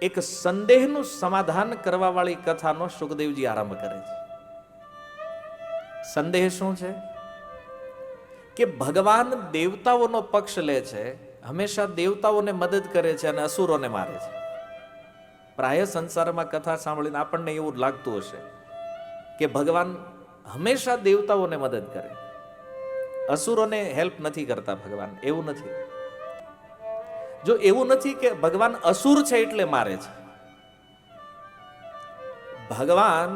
એક સંદેહનું સમાધાન કરવા વાળી કથાનો સુખદેવજી આરંભ કરે છે. સંદેહ શું છે? કે ભગવાન દેવતાઓનો પક્ષ લે છે, હંમેશા દેવતાઓને મદદ કરે છે અને અસુરોને મારે છે. પ્રાય સંસારમાં કથા સાંભળીને આપણને એવું લાગતું હશે કે ભગવાન હંમેશા દેવતાઓને મદદ કરે, અસુરોને હેલ્પ નથી કરતા ભગવાન. એવું નથી. જો એવું નથી કે ભગવાન અસુર છે એટલે મારે છે. ભગવાન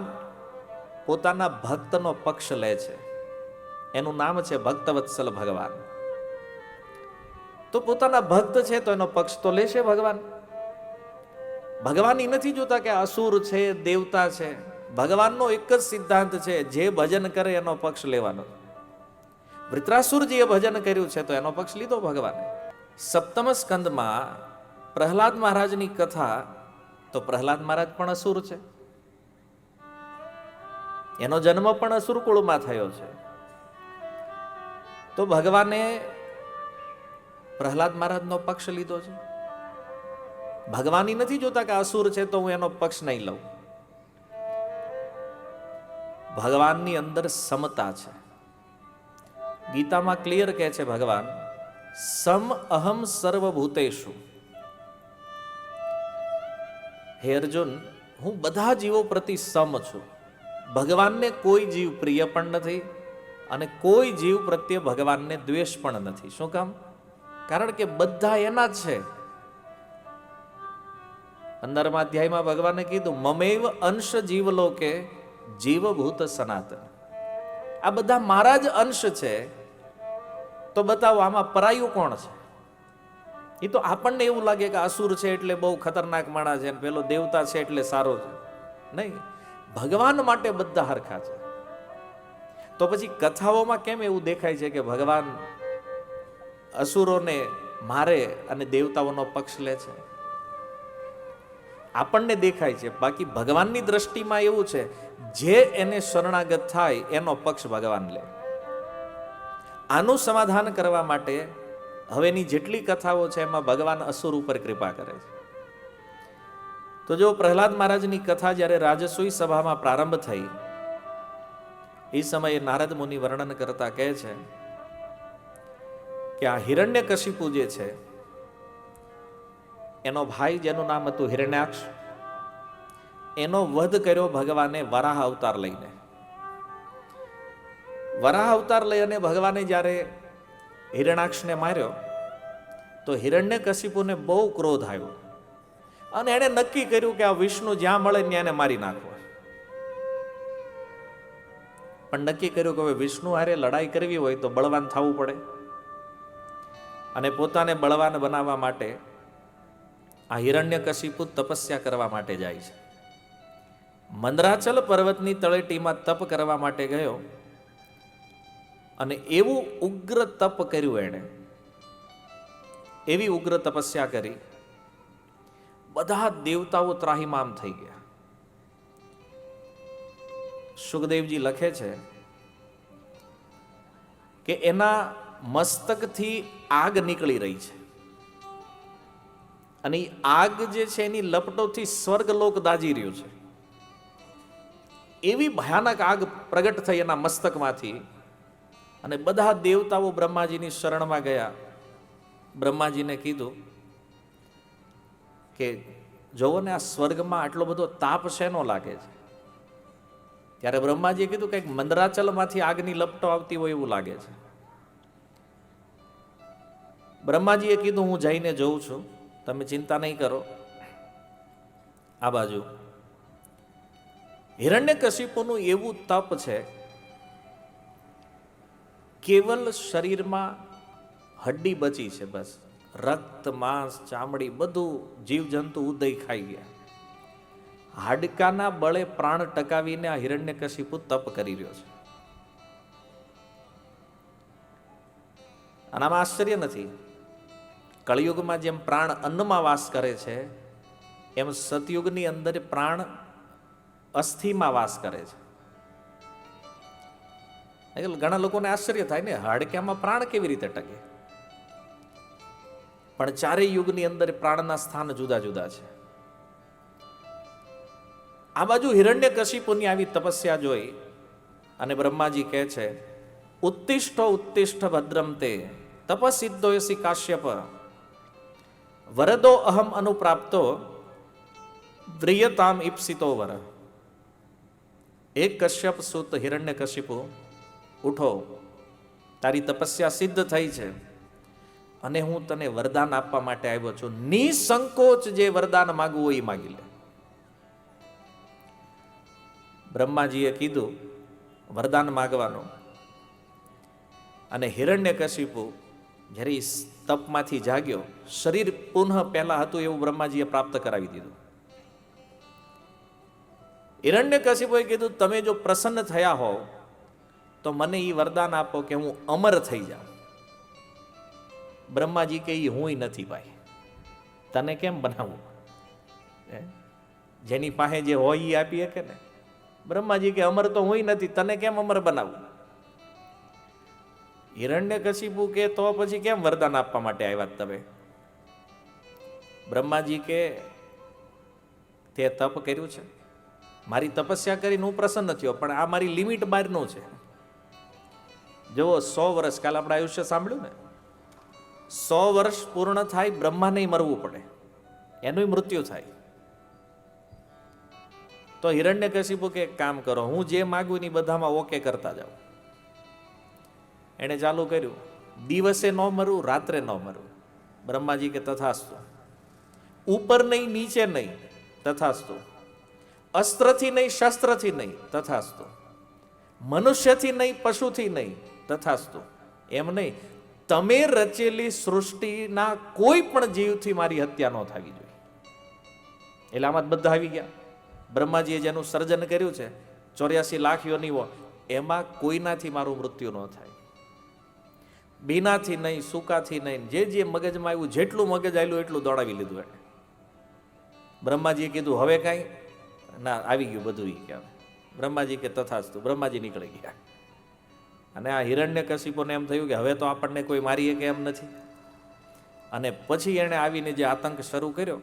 પોતાના ભક્તનો પક્ષ લે છે, એનું નામ છે ભક્તવત્સલ ભગવાન. તો પોતાના ભક્ત છે તો એનો પક્ષ તો લેશે ભગવાન. ભગવાન એ નથી જોતા કે અસુર છે દેવતા છે. ભગવાનનો એક જ સિદ્ધાંત છે, જે ભજન કરે એનો પક્ષ લેવાનો. વૃત્રાસુરજીએ ભજન કર્યું છે તો એનો પક્ષ લીધો ભગવાને. સપ્તમ સ્કંદમાં પ્રહલાદ મહારાજની કથા, તો પ્રહલાદ મહારાજ પણ અસુર છે, એનો જન્મ પણ અસુર કુળમાં થયો છે. તો ભગવાને પ્રહલાદ મહારાજનો પક્ષ લીધો છે. ભગવાન નથી જોતા કે અસુર છે તો હું એનો પક્ષ નહીં લઉં. ભગવાનની અંદર સમતા છે. ગીતામાં ક્લિયર કહે છે ભગવાન, સમ અહમ સર્વભૂતેષુ. હે અર્જુન, હું બધા જીવો પ્રતિ સમ છું. ભગવાનને કોઈ જીવ પ્રિય પણ નથી અને કોઈ જીવ પ્રત્યે ભગવાનને દ્વેષ પણ નથી. શું કામ? કારણ કે બધા એના જ છે. 15મા અધ્યાયમાં ભગવાને કીધું, મમેવ અંશ જીવલોકે જીવભૂત સનાતન. આ બધા મારા જ અંશ છે. તો બતાવો આમાં પરાયું કોણ છે? એ તો આપણને એવું લાગે કે અસુર છે એટલે બહુ ખતરનાક માણસ છે, પેલો દેવતા છે એટલે સારો છે. નહીં, ભગવાન માટે બધા હરખા છે. તો પછી કથાઓમાં કેમ એવું દેખાય છે કે ભગવાન અસુરોને મારે અને દેવતાઓનો પક્ષ લે છે? આપણને દેખાય છે, બાકી ભગવાનની દ્રષ્ટિમાં એવું છે, જે એને શરણાગત થાય એનો પક્ષ ભગવાન લે. આનું સમાધાન કરવા માટે હવેની જેટલી કથાઓ છે એમાં ભગવાન અસુર ઉપર કૃપા કરે છે. તો જો પ્રહલાદ મહારાજની કથા જ્યારે રાજસૂય સભામાં પ્રારંભ થઈ, એ સમયે નારદ મુનિ વર્ણન કરતા કહે છે કે આ હિરણ્યકશિપુ જે છે, એનો ભાઈ જેનું નામ હતું હિરણ્યાક્ષ, એનો વધ કર્યો ભગવાને વરાહ અવતાર લઈને. વરાહ અવતાર લઈ અને ભગવાને જ્યારે હિરણાક્ષને માર્યો તો હિરણ્યકશિપુને બહુ ક્રોધ આવ્યો અને એણે નક્કી કર્યું કે આ વિષ્ણુ જ્યાં મળે ત્યાં એને મારી નાખવો. પણ નક્કી કર્યું કે હવે વિષ્ણુ હારે લડાઈ કરવી હોય તો બળવાન થવું પડે, અને પોતાને બળવાન બનાવવા માટે આ હિરણ્યકશિપુ તપસ્યા કરવા માટે જાય છે. મંદરાચલ પર્વતની તળેટીમાં તપ કરવા માટે ગયો અને એવું ઉગ્ર તપ કર્યું એણે, એવી ઉગ્ર તપસ્યા કરી, બધા દેવતાઓ ત્રાહિમામ થઈ ગયા. સુખદેવજી લખે છે કે એના મસ્તકથી આગ નીકળી રહી છે અને એ આગ જે છે એની લપટોથી સ્વર્ગલોક દાજી રહ્યું છે. એવી ભયાનક આગ પ્રગટ થઈ એના મસ્તકમાંથી અને બધા દેવતાઓ બ્રહ્માજીની શરણમાં ગયા. બ્રહ્માજીને કીધું કે જોવો ને, આ સ્વર્ગમાં આટલો બધો તાપ શેનો લાગે છે? ત્યારે બ્રહ્માજીએ કીધું કે મંદરાચલમાંથી આગની લપટો આવતી હોય એવું લાગે છે. બ્રહ્માજીએ કીધું હું જઈને જોઉં છું, તમે ચિંતા નહીં કરો. આ બાજુ હિરણ્યકશિપુનું એવું તપ છે, કેવલ શરીરમાં હડ્ડી બચી છે, બસ રક્ત માંસ ચામડી બધું જીવજંતુ ઉદય ખાઈ ગયા. હાડકાના બળે પ્રાણ ટકાવીને આ હિરણ્યકશિપુ તપ કરી રહ્યો છે. આનામાં આશ્ચર્ય નથી. કળિયુગમાં જેમ પ્રાણ અન્નમાં વાસ કરે છે, એમ સતયુગની અંદર પ્રાણ અસ્થિમાં વાસ કરે છે. ઘણા લોકોને આશ્ચર્ય થાય ને, હાડકામાં પ્રાણ કેવી રીતે ટકે? પણ ચારેય યુગની અંદર પ્રાણના સ્થાન જુદા જુદા છે. આ બાજુ હિરણ્યકશિપુની આવી તપસ્યા જોઈ અને બ્રહ્માજી કહે છે, ઉત્તિષ્ઠો ઉત્તિષ્ઠ ભદ્રમ તે તપસિદ્ધો યસી કાશ્યપ વરદો અહમ અનુપ્રાપ્તો વ્રિયતામ ઈપ્સિતો વર. એક કશ્યપ સુત હિરણ્યકશિપુ, ઉઠો, તારી તપસ્યા સિદ્ધ થઈ છે અને હું તને વરદાન આપવા માટે આવ્યો છું. નિસંકોચ જે વરદાન માગવું હોય એ માગી લે. બ્રહ્માજીએ કીધું વરદાન માગવાનું, અને હિરણ્યકશિપુ જ્યારે તપમાંથી જાગ્યો, શરીર પુનઃ પહેલા હતું એવું બ્રહ્માજીએ પ્રાપ્ત કરાવી દીધું. હિરણ્યકશિપુએ કીધું, તમે જો પ્રસન્ન થયા હોવ તો મને એ વરદાન આપો કે હું અમર થઈ જાઉં. બ્રહ્માજી કે એ હું નથી ભાઈ, તને કેમ બનાવું? જેની પાસે જે હોય એ આપી શકે ને. બ્રહ્માજી કે અમર તો હું નથી, તને કેમ અમર બનાવું? હિરણ્યકશિપુ કે તો પછી કેમ વરદાન આપવા માટે આવ્યા તમે? બ્રહ્માજી કે તે તપ કર્યું છે, મારી તપસ્યા કરીને હું પ્રસન્ન થયો, પણ આ મારી લિમિટ બહારનું છે. જુઓ 100 વર્ષ, કાલ આપણે આયુષ્ય સાંભળ્યું ને, 100 વર્ષ પૂર્ણ થાય બ્રહ્માને મરવું પડે, એનું મૃત્યુ થાય. તો હિરણ્યકશિપુ કે કામ કરો, હું જે માગું ને બધામાં ઓકે કરતા જાઉં. એણે ચાલુ કર્યું, દિવસે ન મરું, રાત્રે ન મરું. બ્રહ્માજી કે તથાસ્તુ. ઉપર નહીં, નીચે નહીં, તથાસ્તુ. અસ્ત્રથી નહીં, શસ્ત્રથી નહીં, તથાસ્તુ. મનુષ્યથી નહીં, પશુથી નહીં, તથાસ્તુ. એમ નહીં, તમે રચેલી સૃષ્ટિના કોઈ પણ જીવથી મારી હત્યા ન થવી જોઈએ. એટલે આમાં બધા આવી ગયા. બ્રહ્માજીએ જેનું સર્જન કર્યું છે 84 લાખ યોનિઓ, એમાં કોઈનાથી મારું મૃત્યુ ન થાય. બીનાથી નહીં, સૂકાથી નહીં, જે મગજમાં આવ્યું, જેટલું મગજ આવેલું એટલું દોડાવી લીધું એને. બ્રહ્માજીએ કીધું હવે કાંઈ ના, આવી ગયું બધું. કહેવાય બ્રહ્માજી કે તથાસ્તુ. બ્રહ્માજી નીકળી ગયા. અને આ હિરણ્યકશિપુને એમ થયું કે હવે તો આપણને કોઈ મારી શકે એમ નથી. અને પછી એણે આવીને જે આતંક શરૂ કર્યો,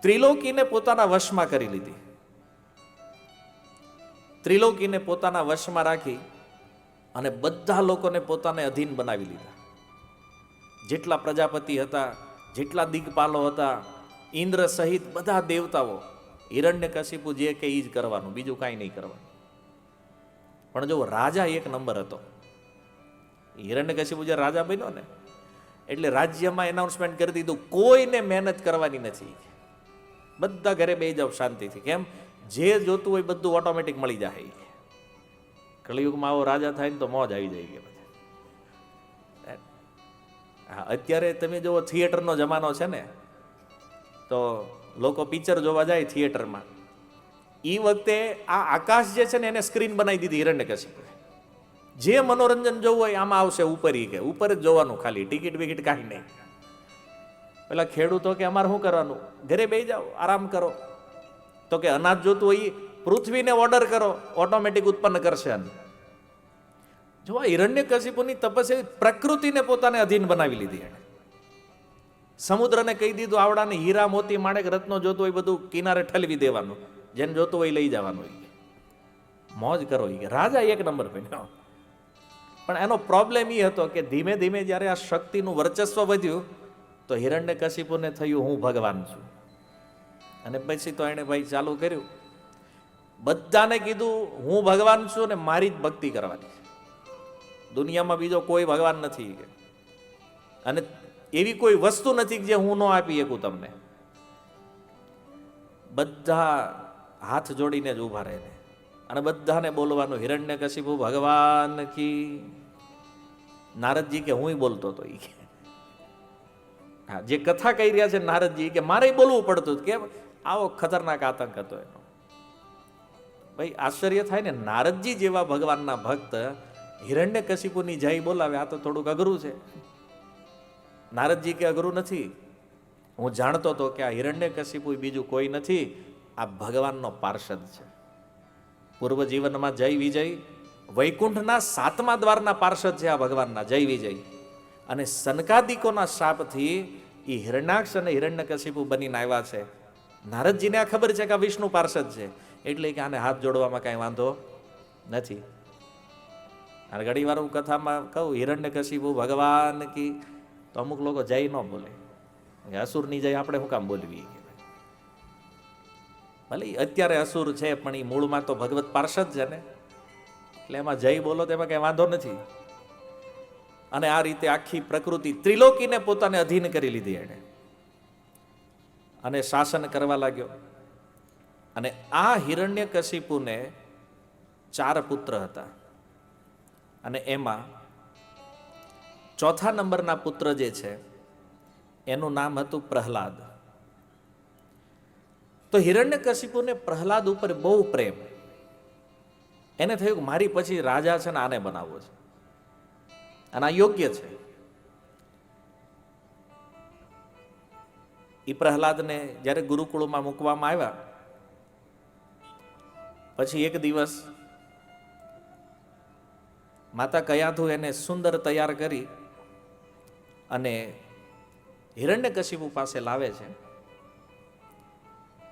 ત્રિલોકીને પોતાના વશમાં કરી લીધી. ત્રિલોકીને પોતાના વશમાં રાખી અને બધા લોકોને પોતાને અધીન બનાવી લીધા. જેટલા પ્રજાપતિ હતા, જેટલા દિગ્પાલો હતા, ઇન્દ્ર સહિત બધા દેવતાઓ, હિરણ્યકશિપુ જે કે એ જ કરવાનું, બીજું કાંઈ નહીં કરવાનું. પણ જો રાજા એક નંબર હતો. હિરણ્યકશિપુ જે રાજા બન્યો ને, એટલે રાજ્યમાં એનાઉન્સમેન્ટ કરી દીધું, કોઈને મહેનત કરવાની નથી, બધા ઘરે બેસી જાવ શાંતિથી. કેમ? જે જોતું હોય બધું ઓટોમેટિક મળી જાય. કળિયુગમાં આવો રાજા થાય ને તો મોજ આવી જાય. હા, અત્યારે તમે જુઓ થિયેટરનો જમાનો છે ને, તો લોકો પિક્ચર જોવા જાય થિયેટરમાં. એ વખતે આ આકાશ જે છે ને એને સ્ક્રીન બનાવી દીધી હિરણ્યકશિપુએ. જે મનોરંજન જોવું હોય આમાં આવશે, ઉપર કે ઉપર જ જોવાનું, ખાલી ટિકિટ વિકિટ કાંઈ નહીં. પેલા ખેડૂતો કે અમારે શું કરવાનું, ઘરે બેસી જાઓ, આરામ કરો. તો કે અનાજ જોતું હોય પૃથ્વીને ઓર્ડર કરો, ઓટોમેટિક ઉત્પન્ન કરશે. જો હિરણ્યકશિપુની તપસ્યા પ્રકૃતિને પોતાને અધીન બનાવી લીધી એને. સમુદ્રને કહી દીધું, આવડાને હીરા મોતી માણેક રત્નો જોતું હોય બધું કિનારે ઠલવી દેવાનું, જેને જોતું હોય લઈ જવાનું હોય, મોજ કરો. રાજા એક નંબર બન્યો. પણ એનો પ્રોબ્લેમ એ હતો કે ધીમે ધીમે જ્યારે આ શક્તિનું વર્ચસ્વ વધ્યું તો હિરણ્યકશિપુને થયું હું ભગવાન છું. અને પછી તો એણે ભાઈ ચાલુ કર્યું, બધાને કીધું હું ભગવાન છું ને મારી જ ભક્તિ કરવાની, દુનિયામાં બીજો કોઈ ભગવાન નથી, અને એવી કોઈ વસ્તુ નથી જે હું ન આપી શકું તમને. બધા હાથ જોડીને જ ઊભા રહે અને બધાને બોલવાનું, હિરણ્યકશિપુ ભગવાન કી. નારદજી કે હું બોલતો હતો. એ હા, જે કથા કહી રહ્યા છે નારદજી કે મારે બોલવું પડતું. કેમ? આવો ખતરનાક આતંક હતો એનો. ભાઈ આશ્ચર્ય થાય ને, નારદજી જેવા ભગવાનના ભક્ત હિરણ્યકશિપુની જય બોલાવે, આ તો થોડુંક અઘરું છે. નારદજી કે અઘરું નથી, હું જાણતો હતો કે આ હિરણ્યકશિપુ બીજું કોઈ નથી, આ ભગવાનનો પાર્ષદ છે. પૂર્વ જીવનમાં જય વિજય વૈકુંઠના 7મા દ્વારના પાર્ષદ છે આ ભગવાનના જય વિજય. અને સનકાદિકોના શાપથી એ હિરણ્યાક્ષ અને હિરણ્યકશિપુ બનીને આવ્યા છે. નારદજીને આ ખબર છે કે આ વિષ્ણુ પાર્ષદ છે, એટલે કે આને હાથ જોડવામાં કાંઈ વાંધો નથી. અને ઘણી વાર હું કથામાં કહું હિરણ્યકશિપુ ભગવાન કી, તો અમુક લોકો જય ન બોલે, અસુરની જય આપણે શું કામ બોલવી? ભલે અત્યારે અસુર છે પણ એ મૂળમાં તો ભગવત પાર્ષદ છે ને, એટલે એમાં જય બોલો તો એમાં કઈ વાંધો નથી. અને આ રીતે આખી પ્રકૃતિ ત્રિલોકીને પોતાને અધીન કરી લીધી એણે, અને શાસન કરવા લાગ્યો. અને આ હિરણ્યકશિપુને 4 પુત્ર હતા, અને એમાં ચોથા નંબરના પુત્ર જે છે એનું નામ હતું પ્રહલાદ. તો હિરણ્યકશિપુને પ્રહલાદ ઉપર બહુ પ્રેમ. એને થયું કે મારી પછી રાજા છે ને આને બનાવવો છે, અને આ યોગ્ય છે. એ પ્રહલાદને જ્યારે ગુરુકુળમાં મૂકવામાં આવ્યા પછી એક દિવસ માતા કયાધુ એને સુંદર તૈયાર કરી અને હિરણ્યકશિપુ પાસે લાવે છે.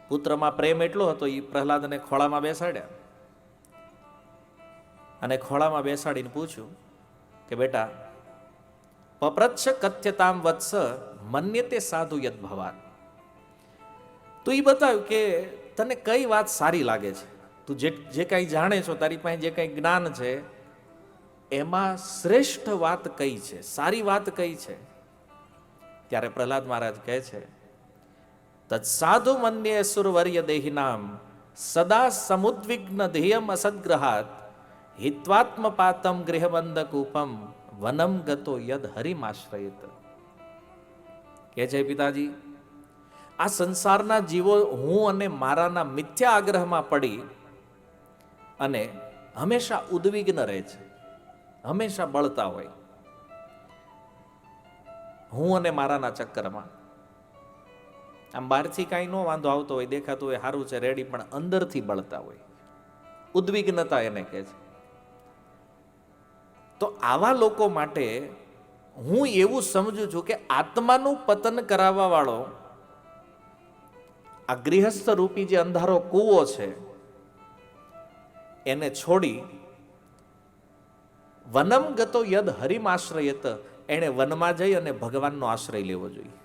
પુત્રમાં પ્રેમ એટલો હતો, એ પ્રહલાદને ખોળામાં બેસાડ્યા અને ખોળામાં બેસાડીને પૂછ્યું કે બેટા, પપ્રચ્છ કથ્યતામ વત્સ મન્યતે સાધુ યદ ભવાન. તું એ બતાવ્યું કે તને કઈ વાત સારી લાગે છે, તું જે કાંઈ જાણે છો, તારી પાસે જે કાંઈ જ્ઞાન છે એમાં શ્રેષ્ઠ વાત કઈ છે, સારી વાત કઈ છે? ત્યારે પ્રહલાદ મહારાજ કહે છે, તત્સાધુ મન્યે સુરવર્ય દેહિનામ સદા સમુદ્વિગ્ન ધેયમ અસદ્ગ્રહાત હિત્વાત્મપાતમ ગૃહબંધકૂપમ વનમ ગતો યદ હરિમાશ્રયત. કે છે પિતાજી, આ સંસારના જીવો હું અને મારાના મિથ્યા આગ્રહમાં પડી અને હંમેશા ઉદ્વિગ્ન રહે છે, હંમેશા બળતા હોય. હું અને મારાના ચક્કરમાં આમ બહારથી કાંઈ ન વાંધો આવતો હોય, દેખાતું હોય સારું છે રેડી, પણ અંદરથી બળતા હોય, ઉદ્વિગ્નતા એને કહે છે. તો આવા લોકો માટે હું એવું સમજુ છું કે આત્માનું પતન કરાવવા વાળો આ ગૃહસ્થ રૂપી જે અંધારો કૂવો છે એને છોડી વનમ ગતો યદ હરિમાશ્રયત, એને વનમાં જઈ અને ભગવાનનો આશ્રય લેવો જોઈએ.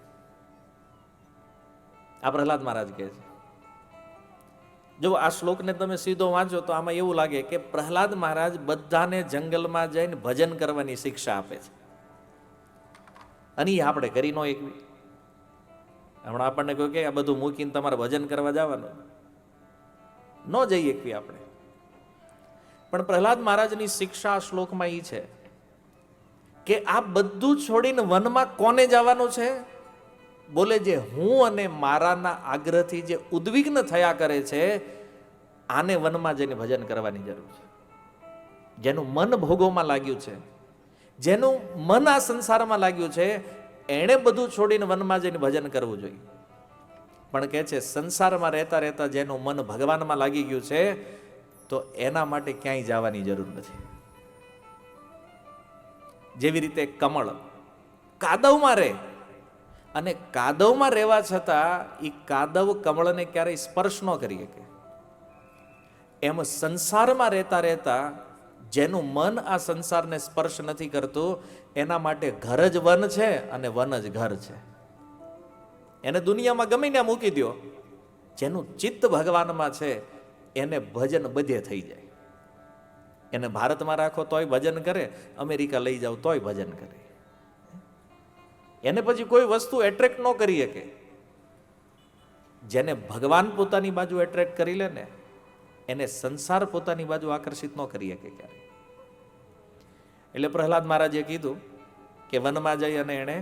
આ પ્રહલાદ મહારાજ કહે છે. જો આ શ્લોકને તમે સીધો વાંચો તો આમાં એવું લાગે કે પ્રહલાદ મહારાજ બધાને જંગલમાં જઈને ભજન કરવાની શિક્ષા આપે છે, અને એ આપણે કરી નો એકવી. હમણાં આપણને કહ્યું કે આ બધું મૂકીને તમારે ભજન કરવા જવાનું, ન જઈ એકવી આપણે. પણ પ્રહલાદ મહારાજની શિક્ષા આ શ્લોકમાં એ છે કે આ બધું છોડીને વનમાં કોને જવાનું છે? બોલે જે હું અને મારાના આગ્રહથી જે ઉદ્વિગ્ન થયા કરે છે, આને વનમાં જઈને ભજન કરવાની જરૂર છે. જેનું મન ભોગોમાં લાગ્યું છે, જેનું મન આ સંસારમાં લાગ્યું છે, એણે બધું છોડીને વનમાં જઈને ભજન કરવું જોઈએ. પણ કહે છે સંસારમાં રહેતા રહેતા જેનું મન ભગવાનમાં લાગી ગયું છે, તો એના માટે ક્યાંય જવાની જરૂર નથી. જેવી રીતે કમળ કાદવમાં રહે, અને કાદવમાં રહેવા છતાં એ કાદવ કમળને ક્યારેય સ્પર્શ ન કરી શકે, એમ સંસારમાં રહેતા રહેતા જેનું મન આ સંસારને સ્પર્શ નથી કરતું, એના માટે ઘર જ વન છે અને વન જ ઘર છે. એને દુનિયામાં ગમે ત્યાં મૂકી દો, જેનું ચિત્ત ભગવાનમાં છે એને ભજન બધે થઈ જાય. એને ભારતમાં રાખો તોય ભજન કરે, અમેરિકા લઈ જાઓ તોય ભજન કરે. એને પછી કોઈ વસ્તુ એટ્રેક્ટ ન કરી શકે. જેને ભગવાન પોતાની બાજુ એટ્રેક્ટ કરી લે ને, એને સંસાર પોતાની બાજુ આકર્ષિત ન કરી શકે ક્યારે. એટલે પ્રહલાદ મહારાજે કીધું કે વનમાં જઈ અને એને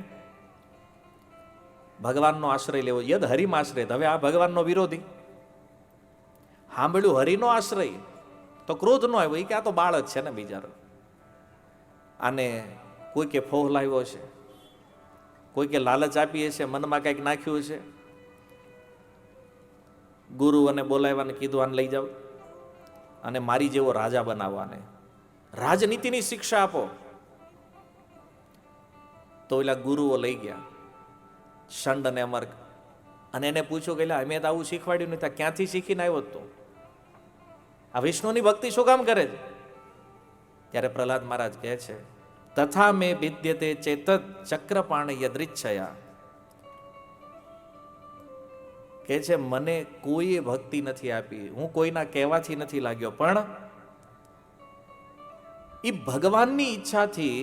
ભગવાનનો આશ્રય લેવો. યદ હરિમ આશ્રય. હવે આ ભગવાનનો વિરોધી સાંભળ્યું હરિનો આશ્રય તો ક્રોધ નો આવ્યો, કે આ તો બાળક છે ને બિચારો, આને કોઈ કે ફોહલાવ્યો છે, કોઈ કે લાલચ આપી છે, મનમાં કંઈક નાખ્યું છે, ગુરુઓને બોલાવ્યાને કીધું આને લઈ જાઓ અને મારી જેવો રાજા બનાવવાને, રાજનીતિની શિક્ષા આપો. તો ઓલા ગુરુઓ લઈ ગયા, શંડ અને અમર્ક. અને એને પૂછ્યું કે અમે તો આવું શીખવાડ્યું નથી, ક્યાંથી શીખીને આવ્યો તું? આ વિષ્ણુની ભક્તિ શું કામ કરે છે? ત્યારે પ્રહલાદ મહારાજ કહે છે, તથા મેં વિદ્યતે ચેતત ચક્રપાણ યદૃચ્છયા, કે છે મને કોઈએ ભક્તિ નથી આપી, હું કોઈના કહેવાથી નથી લાગ્યો, પણ એ ભગવાનની ઈચ્છાથી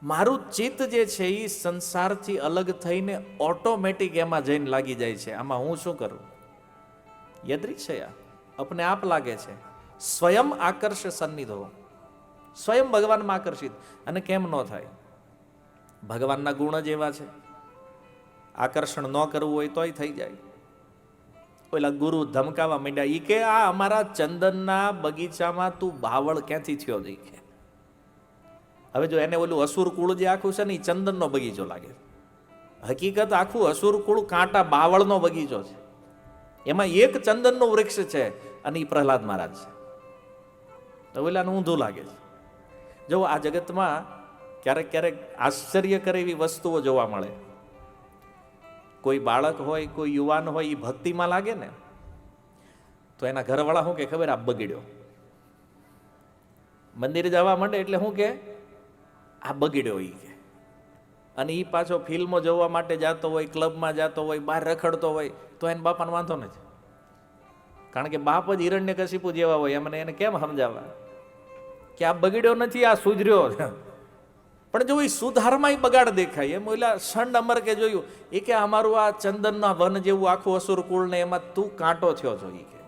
મારું ચિત્ત જે છે એ સંસારથી અલગ થઈને ઓટોમેટિક એમાં જઈને લાગી જાય છે. આમાં હું શું કરું? યદૃચ્છયા, અપને આપ લાગે છે. સ્વયં આકર્ષ સન્નિધો, સ્વયં ભગવાનમાં આકર્ષિત. અને કેમ ન થાય? ભગવાનના ગુણ જ એવા છે, આકર્ષણ ન કરવું હોય તોય થઈ જાય. પેલા ગુરુ ધમકાવા માંડ્યા, ઈ કે આ અમારા ચંદનના બગીચામાં તું બાવળ ક્યાંથી થયો જઈ કે. હવે જો એને ઓલું અસુર કુળ જે આખું છે ને એ ચંદનનો બગીચો લાગે, હકીકત આખું અસુર કુળ કાંટા બાવળનો બગીચો છે. એમાં એક ચંદનનું વૃક્ષ છે અને એ પ્રહલાદ મહારાજ છે. તો ઓલાને ઊંધું લાગે છે. જો આ જગતમાં ક્યારેક ક્યારેક આશ્ચર્ય કરે એવી વસ્તુઓ જોવા મળે. કોઈ બાળક હોય, કોઈ યુવાન હોય, એ ભક્તિમાં લાગે ને તો એના ઘરવાળા શું કે ખબર? આ બગડ્યો. મંદિરે જવા માંડે એટલે શું કે? આ બગડ્યો. ઈ કે અને એ પાછો ફિલ્મો જોવા માટે જતો હોય, ક્લબમાં જતો હોય, બહાર રખડતો હોય તો એને બાપાને વાંધો નથી, કારણ કે બાપ જ હિરણ્યકશિપુ જેવા હોય. એમને એને કેમ સમજાવવા કે આ બગડ્યો નથી, આ સુધર્યો. પણ જો એ સુધારમાં બગાડ દેખાય. એમ ઓલા ષંડ અમર કે જોયું, એ કે અમારું આ ચંદનના વન જેવું આખું અસુર કુળ ને એમાં તું કાંટો થયો છો. એ કે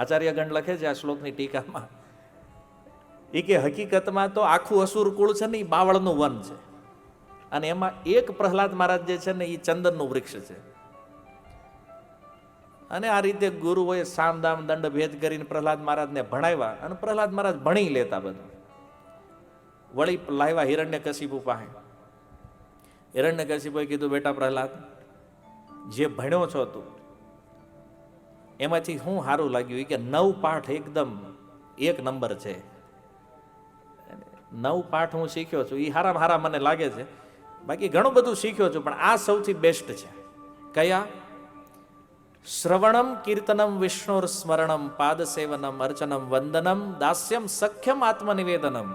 આચાર્યગણ લખે છે આ શ્લોકની ટીકામાં, એ કે હકીકતમાં તો આખું અસુર કુળ છે ને એ બાવળનું વન છે, અને એમાં એક પ્રહલાદ મહારાજ જે છે ને એ ચંદનનું વૃક્ષ છે. અને આ રીતે ગુરુઓએ સામ દામ દંડ ભેદ કરીને પ્રહલાદ મહારાજને ભણાવ્યા, અને પ્રહલાદ મહારાજ ભણી લેતા બધું. વળી લાવ્યા હિરણ્યકશિપુ પાસે. હિરણ્યકશિપુએ કીધું, બેટા પ્રહલાદ, જે ભણ્યો છો તું એમાંથી શું સારું લાગ્યું? કે 9 પાઠ એકદમ 1 નંબર છે. 9 પાઠ હું શીખ્યો છું, એ હારામાં હારા મને લાગે છે. બાકી ઘણું બધું શીખ્યો છું, પણ આ સૌથી બેસ્ટ છે. કયા? શ્રવણમ કીર્તનમ વિષ્ણુર સ્મરણમ પાદ સેવનમ અર્ચનમ વંદનમ દાસ્યમ સખ્યમ આત્મનિવેદનમ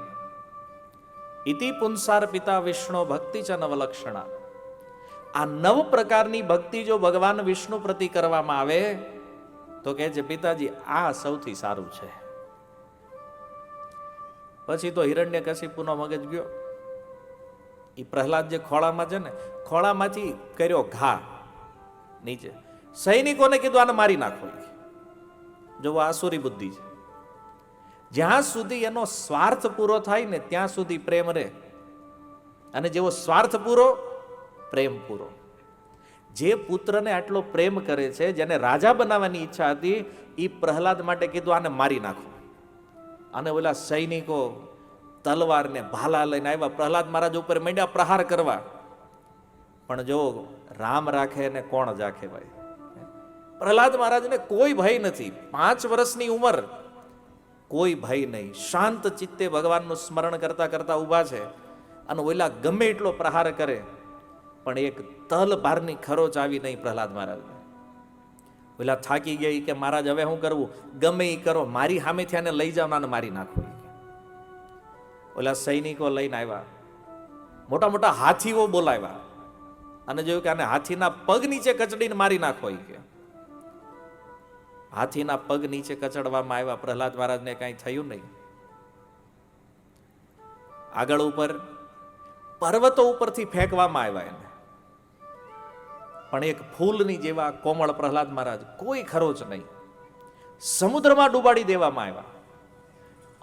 ઇતિ પુંસાર પિતા વિષ્ણુ ભક્તિ ચ નવલક્ષણા. આ 9 પ્રકારની ભક્તિ જો ભગવાન વિષ્ણુ પ્રતિ કરવામાં આવે તો કહે છે પિતાજી આ સૌથી સારું છે. પછી તો હિરણ્યકશિપુનો મગજ ગયો. એ પ્રહલાદ જે ખોળામાં છે ને, ખોળામાંથી કર્યો ઘા નીચે. સૈનિકોને કીધું આને મારી નાખો. જો આસુરી બુદ્ધિ છે. જ્યાં સુધી એનો સ્વાર્થ પૂરો થાય ને ત્યાં સુધી પ્રેમ રહે, અને જેવો સ્વાર્થ પૂરો પ્રેમ પૂરો. જે પુત્રને આટલો પ્રેમ કરે છે, જેને રાજા બનાવવાની ઈચ્છા હતી, એ પ્રહલાદ માટે કીધું આને મારી નાખો. અને ઓલા સૈનિકો તલવાર ને ભાલા લઈને આવ્યા, પ્રહલાદ મહારાજ ઉપર માંડ્યા પ્રહાર કરવા. પણ જો રામ રાખે ને કોણ જાખે ભાઈ. પ્રહલાદ મહારાજને કોઈ ભય નથી. 5 વર્ષની ઉંમર, કોઈ ભય નહીં. શાંત ચિત્તે ભગવાનનું સ્મરણ કરતા કરતા ઊભા છે, અને ઓલા ગમે એટલો પ્રહાર કરે પણ એક તલ ભારની ખરોચ આવી નહીં પ્રહલાદ મહારાજ. ઓલા થાકી ગયા કે મહારાજ હવે શું કરવું? ગમે એ કરો, મારી સામેથી આને લઈ જાવ ને મારી નાખો. ઓલા સૈનિકો લઈને આવ્યા, મોટા મોટા હાથીઓ બોલાવ્યા, અને જોયું કે આને હાથીના પગ નીચે કચડીને મારી નાખો. કે હાથીના પગ નીચે કચડવામાં આવ્યા. પ્રહલાદ મહારાજને કાંઈ થયું નહીં. આગળ ઉપર પર્વતો ઉપરથી ફેંકવામાં આવ્યા એને, પણ એક ફૂલની જેવા કોમળ પ્રહલાદ મહારાજ, કોઈ ખરોચ નહીં. સમુદ્રમાં ડૂબાડી દેવામાં આવ્યા.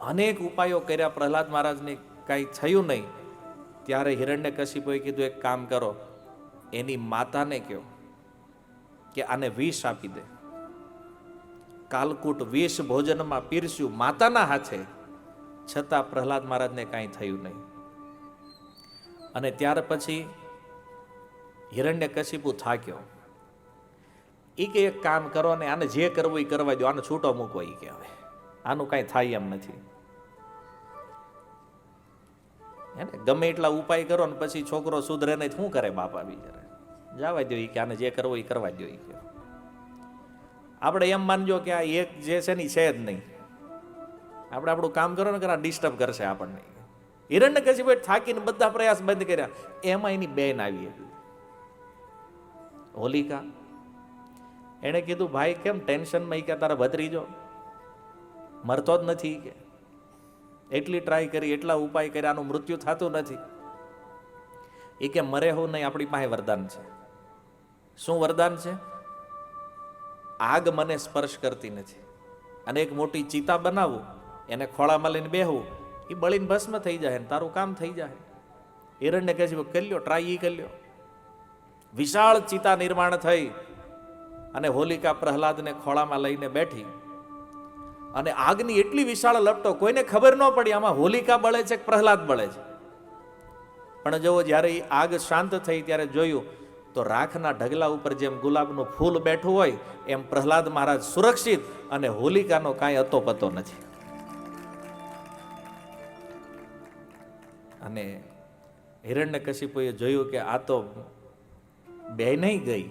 અનેક ઉપાયો કર્યા, પ્રહલાદ મહારાજને કાંઈ થયું નહીં. ત્યારે હિરણ્યકશિપુએ કીધું એક કામ કરો, એની માતાને કહો કે આને વિષ આપી દે. કાલકૂટ વિષ ભોજનમાં પીરસ્યું માતાના હાથે, છતાં પ્રહલાદ મહારાજને કાંઈ થયું નહીં. અને ત્યાર પછી હિરણ્યકશિપુ થાક્યો. એ કે એક કામ કરો ને આને જે કરવું એ કરવા દો, આને છૂટો મૂકો. એ કે હવે આનું કાંઈ થાય એમ નથી. ગમે એટલા ઉપાય કરો ને પછી છોકરો સુધરે નહીં, શું કરે બાપા બિચારા? જવા દો કે આને જે કરવું એ કરવા દો કે. આપણે એમ માનજો કે આ એક જે છે ને છે જ નહીં, આપણે આપણું કામ કરો ને આ ડિસ્ટર્બ કરશે આપણને. હિરણ્યકશિપુએ થાકીને બધા પ્રયાસ બંધ કર્યા, એમાં એની બેન આવી હોલિકા. એણે કીધું ભાઈ કેમ ટેન્શનમાં? કે તારા ભત્રીજો મરતો જ નથી કે એટલી ટ્રાય કરી, એટલા ઉપાય કર્યા, આનું મૃત્યુ થતું નથી. એ કે મરે હું નહીં, આપણી પાસે વરદાન છે. શું વરદાન છે? આગ મને સ્પર્શ કરતી નથી, અને એક મોટી ચિતા બનાવું, એને ખોળામાં લઈને બેહવું, એ બળીને ભસ્મ થઈ જાય ને તારું કામ થઈ જાય. હિરણ્યકશિપુ કર્યો, ટ્રાય ઈ કર્યો. વિશાળ ચિતા નિર્માણ થઈ અને હોલિકા પ્રહલાદને ખોળામાં લઈને બેઠી, અને આગની એટલી વિશાળ લપટો, કોઈને ખબર ન પડી આમાં હોલિકા બળે છે કે પ્રહલાદ બળે છે. પણ જુઓ, જ્યારે એ આગ શાંત થઈ ત્યારે જોયું તો રાખના ઢગલા ઉપર જેમ ગુલાબનું ફૂલ બેઠું હોય એમ પ્રહલાદ મહારાજ સુરક્ષિત, અને હોલિકાનો કાંઈ અતો પતો નથી. અને હિરણ્યકશિપુએ જોયું કે આ તો બે નહીં ગઈ.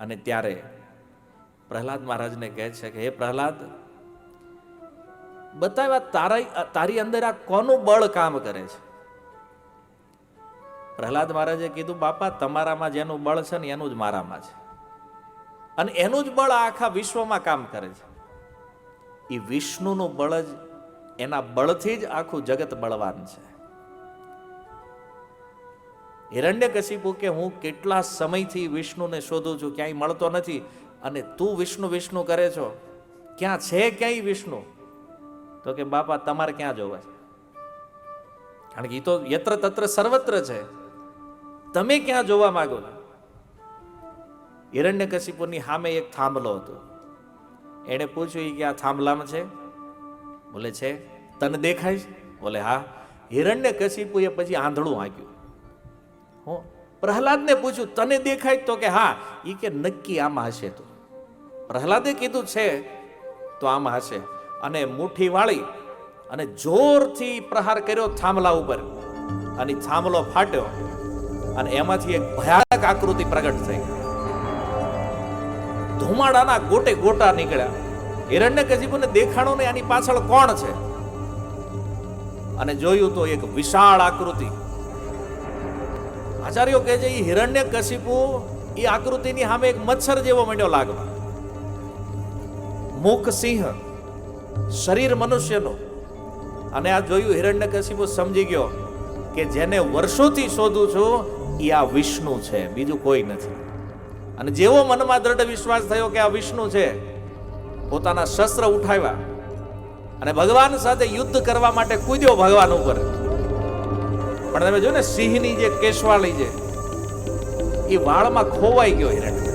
અને ત્યારે પ્રહલાદ મહારાજને કહે છે કે હે પ્રહલાદ, બતાવ્યા તારી અંદર આ કોનું બળ કામ કરે છે? પ્રહલાદ મહારાજે કીધું બાપા, તમારામાં જેનું બળ છે ને એનું જ મારામાં છે, અને એનું જ બળ આખા વિશ્વમાં કામ કરે છે. એ વિષ્ણુનું બળ જ, એના બળથી જ આખું જગત બળવાન છે. હિરણ્યકશિપુ કે હું કેટલા સમયથી વિષ્ણુને શોધું છું, ક્યાંય મળતો નથી, અને તું વિષ્ણુ વિષ્ણુ કરે છો, ક્યાં છે ક્યાંય વિષ્ણુ? તો કે બાપા તમારે ક્યાં જોવા છે? કારણ કે એ તો યત્ર તત્ર સર્વત્ર છે, તમે ક્યાં જોવા માંગો છો? હિરણ્યકશિપુની સામે એક થાંભલો હતો. એને પૂછ્યું કે આ થાંભલામાં છે? બોલે છે. તને દેખાય છે? બોલે હા. હિરણ્યકશિપુએ પછી આંધળું હાંક્યું. પ્રહલાદને પૂછ્યું તને દેખાય? તો કે હા. એ કે નક્કી આમાં હશે. તો પ્રહલાદે કીધું છે તો આમાં હશે. અને મુઠ્ઠી વાળી અને જોરથી પ્રહાર કર્યો થાંભલા ઉપર, અને થાંભલો ફાટ્યો, અને એમાંથી એક ભયાનક આકૃતિ પ્રગટ થઈ. ધુમાડાના ગોટે ગોટા નીકળ્યા. હિરણ્યકશિપુને દેખાણો ને આની પાછળ કોણ છે? અને જોયું તો એક વિશાળ આકૃતિ. આચાર્યો કહે છે એ હિરણ્યકશિપુ એ આકૃતિની સામે એક મચ્છર જેવો માંડ્યો લાગવા. મુખ સિંહ, શરીર મનુષ્યનું. અને આ જોયું હિરણ્યકશિપુ સમજી ગયો કે જેને વર્ષોથી શોધું છું એ આ વિષ્ણુ છે, બીજું કોઈ નથી. અને જેવો મનમાં દ્રઢ વિશ્વાસ થયો કે આ વિષ્ણુ છે, પોતાના શસ્ત્ર ઉઠાવ્યા અને ભગવાન સાથે યુદ્ધ કરવા માટે કૂદ્યો ભગવાન ઉપર. પણ તમે જો ને, સિંહની જે કેશવાળી છે એ વાળમાં ખોવાઈ ગયો હિરણ્ય,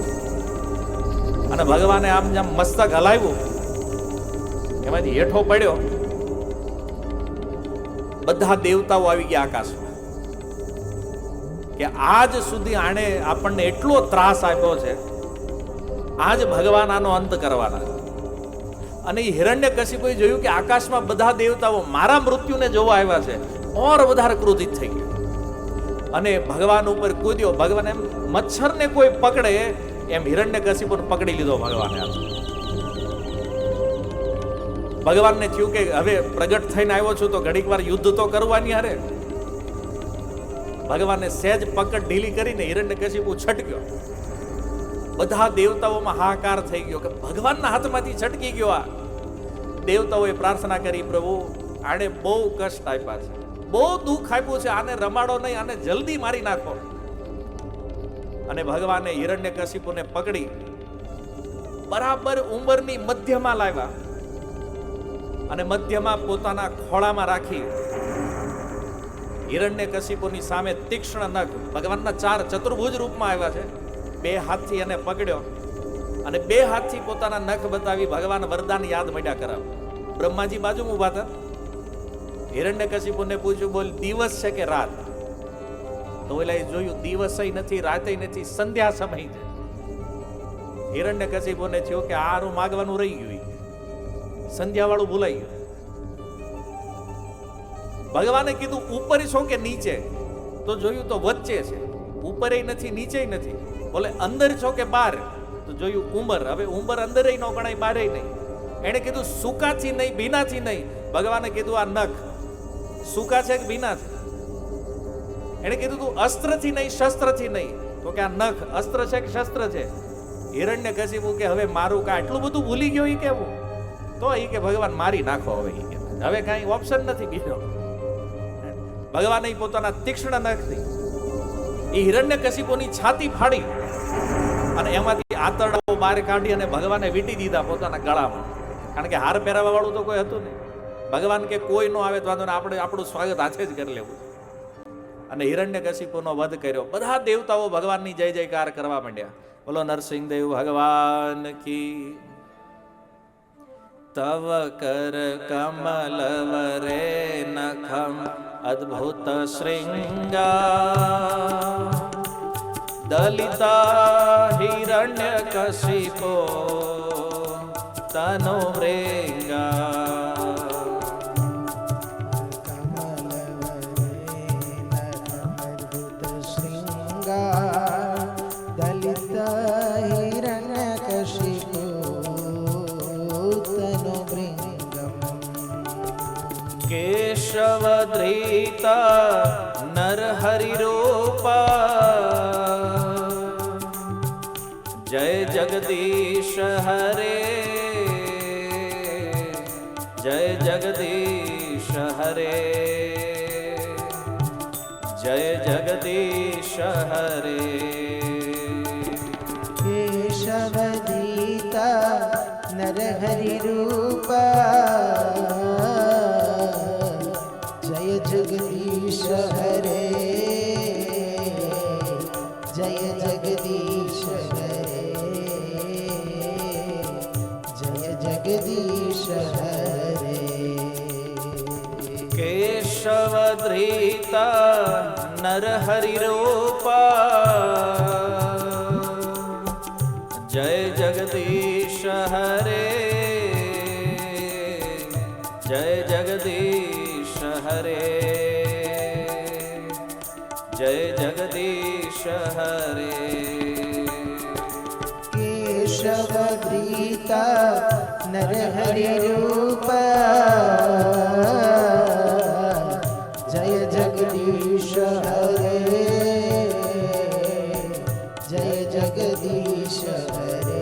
અને ભગવાને આમ જેમ મસ્તક હલાવ્યું, એમાંથી હેઠો પડ્યો. બધા દેવતાઓ આવી ગયા આકાશમાં કે આજ સુધી આણે આપણને એટલો ત્રાસ આપ્યો છે, આજ ભગવાન આનો અંત કરવાના. અને એ હિરણ્યકશિપુએ જોયું કે આકાશમાં બધા દેવતાઓ મારા મૃત્યુને જોવા આવ્યા છે, ઓર વધારે ક્રોધિત થઈ ગયો અને ભગવાન ઉપર કૂદ્યો. ભગવાન એમ મચ્છરને કોઈ પકડે એમ હિરણ્યકશિપુને પકડી લીધો ભગવાને. ભગવાનને થયું કે હવે પ્રગટ થઈને આવ્યો છું તો ઘડીક વાર યુદ્ધ તો કરવાની. હારે ભગવાને સહેજ પકડ ઢીલી કરીને હિરણ્યકશિપુ છટક્યો. બધા દેવતાઓમાં હાહાકાર થઈ ગયો કે ભગવાનના હાથમાંથી છટકી ગયો. આ દેવતાઓએ પ્રાર્થના કરી, પ્રભુ આને બહુ કષ્ટ આપ્યા છે, બહુ દુઃખ આપ્યું છે, આને રમાડો નહીં, આને જલ્દી મારી નાખો. અને ભગવાને હિરણ્યકશિપુને પકડી બરાબર ઉંમરની મધ્યમાં લાવ્યા અને મધ્યમાં પોતાના ખોળામાં રાખી હિરણ્યકશિપુની સામે તીક્ષ્ણ નખ, ભગવાનના 4 ચતુર્ભુજ રૂપમાં આવ્યા છે, 2 હાથથી એને પકડ્યો અને 2 હાથથી પોતાના નખ બતાવી ભગવાન વરદાન યાદ માંડ્યા કરાવ. બ્રહ્માજી બાજુમાં ઊભા હતા. હિરણ્યકશિપુને પૂછ્યું, બોલ દિવસ છે કે રાત? તો ઓલા જોયું દિવસ નથી, રાતે નથી, સંધ્યા સમય છે. હિરણ્યકશિપુને થયું કે આનું માગવાનું રહી ગયું, સંધ્યા વાળું ભૂલાઈ ગયું. ભગવાને કીધું ઉપર છો કે નીચે? તો જોયું તો વચ્ચે છે. ઉપરેય નથી નીચેય નથી. બોલે અંદર છો કે બહાર? તો જોયું ઉંબર. હવે ઉંબર અંદરેય ન ગણાય, બહારેય નહીં. એને કીધું સૂકાથી નહીં, ભીનાથી નહીં. ભગવાને કીધું આ નખ સૂકા છે કે ભીના છે? એને કીધું તું અસ્ત્રથી નહીં, શસ્ત્રથી નહીં. તો કે આ નખ અસ્ત્ર છે કે શસ્ત્ર છે? હિરણ્યકશિપુ કે હવે મારું કા આટલું બધું ભૂલી ગયો ઈ કેવું? તો ઈ કે ભગવાન મારી નાખો હવે. ઈ કે હવે કાંઈ ઓપ્શન નથી બીજો. ભગવાને પોતાના તીક્ષ્ણ નખથી એ હિરણ્યકશિપુની છાતી ફાડી અને એમાંથી આંતરડાઓ બહાર કાઢી અને ભગવાને વીંટી દીધા પોતાના ગળામાં. કારણ કે હાર પહેરાવા વાળું તો કોઈ હતું નહીં. ભગવાન કે કોઈ નો આવે તો વાંધો ને, આપણે આપણું સ્વાગત હાથે જ કરી લેવું. અને હિરણ્યકશિપુનો વધ કર્યો. બધા દેવતાઓ ભગવાનની જય જયકાર કરવા માંડ્યા. બોલો નરસિંહ દેવ ભગવાન કી. તવ કર કમલ વરે નખમ અદ્ભુત શૃંગાર દલિતા હિરણ્યકશિપો તનો મૃંગાર. કેશવધ્રિતા નરહરિ રૂપા જય જગદીશ હરે, જય જગદીશ હરે, જય જગદીશ હરે. કેશવધ્રિતા નરહરિ રૂપા જય જગદીશ હરે, જય જગદીશ હરે, જય જગદીશ હરે. કેશવધ્રિતા નરહરિ રૂપા જય જગદીશ હરે, જય જગદીશ હરે, જય જગદીશ હરે. કેશવધ્રિતા નરહરિ રૂપા જય જગદીશ હરે, જય જગદીશ હરે,